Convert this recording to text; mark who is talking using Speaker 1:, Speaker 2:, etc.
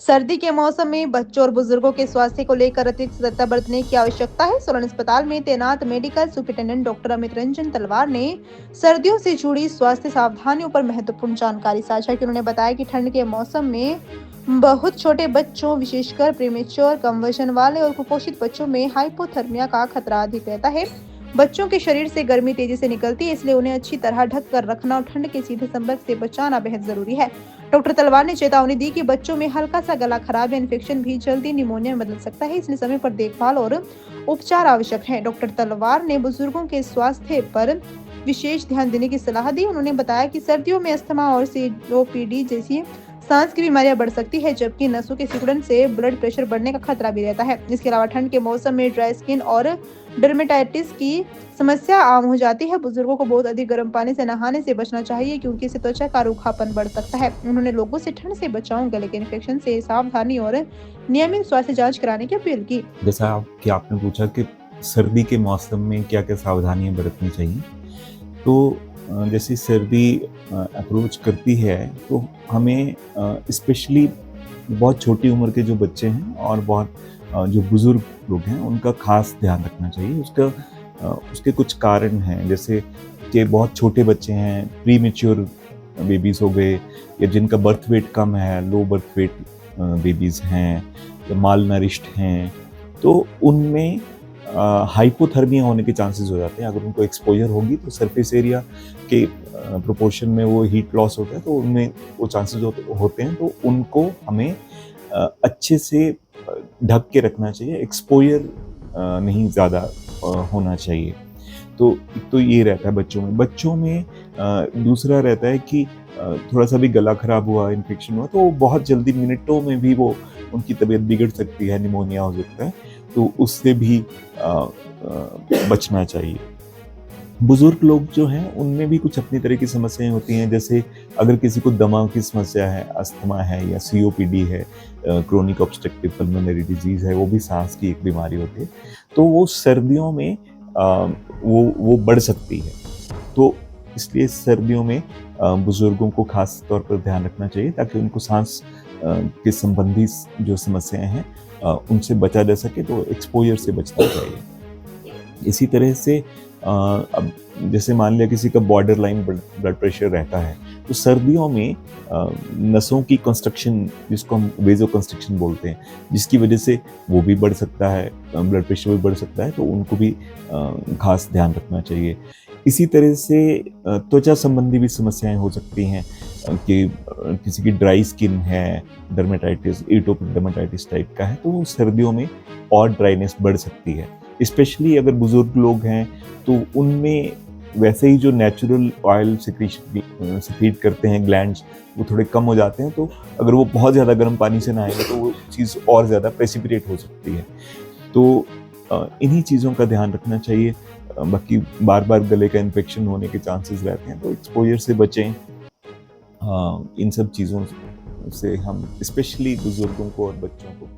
Speaker 1: सर्दी के मौसम में बच्चों और बुजुर्गों के स्वास्थ्य को लेकर अतिरिक्त सतर्कता बरतने की आवश्यकता है। सोलन अस्पताल में तैनात medical superintendent doctor Amit Ranjan तलवार ने सर्दियों से जुड़ी स्वास्थ्य सावधानियों पर महत्वपूर्ण जानकारी साझा की। उन्होंने बताया कि ठंड के मौसम में बहुत छोटे बच्चों, विशेषकर प्रीमेच्योर, कम वजन वाले और कुपोषित बच्चों में हाइपोथर्मिया का खतरा अधिक रहता है। बच्चों के शरीर से गर्मी तेजी से निकलती है, इसलिए उन्हें अच्छी तरह ढक कर रखना और ठंड के सीधे संपर्क से बचाना बेहद जरूरी है। डॉक्टर तलवार ने चेतावनी दी कि बच्चों में हल्का सा गला खराब या इन्फेक्शन भी जल्दी निमोनिया में बदल सकता है, इसलिए समय पर देखभाल और उपचार आवश्यक है। डॉक्टर तलवार ने बुजुर्गों के स्वास्थ्य पर विशेष ध्यान देने की सलाह दी। उन्होंने बताया कि सर्दियों में अस्थमा और सीओपीडी जैसी सांस की बीमारियां बढ़ सकती है, जबकि नसों के सिकुड़न से ब्लड प्रेशर बढ़ने का खतरा भी रहता है। इसके अलावा ठंड के मौसम में ड्राई स्किन और डर्मेटाइटिस की समस्या आम हो जाती है। बुजुर्गों को बहुत अधिक गर्म पानी से नहाने से बचना चाहिए, क्योंकि इससे त्वचा का रूखापन बढ़ सकता है। उन्होंने लोगों से ठंड से बचाव, गले के इन्फेक्शन से सावधानी और नियमित स्वास्थ्य जांच कराने की अपील की।
Speaker 2: जैसा आपने पूछा कि सर्दी के मौसम में क्या क्या सावधानियां बरतनी चाहिए, तो जैसे सर्दी अप्रोच करती है तो हमें स्पेशली बहुत छोटी उम्र के जो बच्चे हैं और बहुत जो बुज़ुर्ग लोग हैं उनका ख़ास ध्यान रखना चाहिए। उसके कुछ कारण हैं, जैसे कि बहुत छोटे बच्चे हैं, प्रीमेच्योर बेबीज़ हो गए, या जिनका बर्थ वेट कम है, लो बर्थ वेट बेबीज़ हैं, या माल नरिश्ड हैं, तो उनमें हाइपोथर्मिया होने के चांसेस हो जाते हैं। अगर उनको एक्सपोजर होगी तो सरफेस एरिया के प्रोपोर्शन में वो हीट लॉस होता है, तो उनमें वो चांसेस होते हैं। तो उनको हमें अच्छे से ढक के रखना चाहिए, एक्सपोजर नहीं ज़्यादा होना चाहिए। तो ये रहता है बच्चों में दूसरा रहता है कि थोड़ा सा भी गला खराब हुआ, इन्फेक्शन हुआ, तो बहुत जल्दी मिनटों में भी वो उनकी तबीयत बिगड़ सकती है, निमोनिया हो सकता है, तो उससे भी बचना चाहिए। बुजुर्ग लोग जो हैं उनमें भी कुछ अपनी तरह की समस्याएं होती हैं, जैसे अगर किसी को दमा की समस्या है, अस्थमा है, या सीओपीडी है, क्रोनिक ऑब्स्ट्रक्टिव पल्मोनरी डिजीज है, वो भी सांस की एक बीमारी होती है, तो वो सर्दियों में वो बढ़ सकती है। तो इसलिए सर्दियों में बुजुर्गों को खास तौर पर ध्यान रखना चाहिए, ताकि उनको सांस के संबंधी जो समस्याएं हैं उनसे बचा जा सके, तो एक्सपोजर से बचना चाहिए। इसी तरह से अब जैसे मान लिया किसी का बॉर्डर लाइन ब्लड प्रेशर रहता है, तो सर्दियों में नसों की कंस्ट्रक्शन, जिसको हम वेजो कंस्ट्रक्शन बोलते हैं, जिसकी वजह से वो भी बढ़ सकता है, ब्लड प्रेशर भी बढ़ सकता है, तो उनको भी खास ध्यान रखना चाहिए। इसी तरह से त्वचा संबंधी भी समस्याएं हो सकती हैं, कि किसी की ड्राई स्किन है, डर्मेटाइटिस, एटोपिक डर्मेटाइटिस टाइप का है, तो सर्दियों में और ड्राइनेस बढ़ सकती है। स्पेशली अगर बुजुर्ग लोग हैं तो उनमें वैसे ही जो नेचुरल ऑयल सिक्रीट करते हैं ग्लैंड्स, वो थोड़े कम हो जाते हैं, तो अगर वो बहुत ज़्यादा गर्म पानी से नहाएंगे तो वो चीज़ और ज़्यादा प्रेसिपिटेट हो सकती है। तो इन्हीं चीज़ों का ध्यान रखना चाहिए। बाकी बार बार गले का इन्फेक्शन होने के चांसेस रहते हैं, तो एक्सपोजर से बचें। इन सब चीज़ों से हम स्पेशली बुजुर्गों को और बच्चों को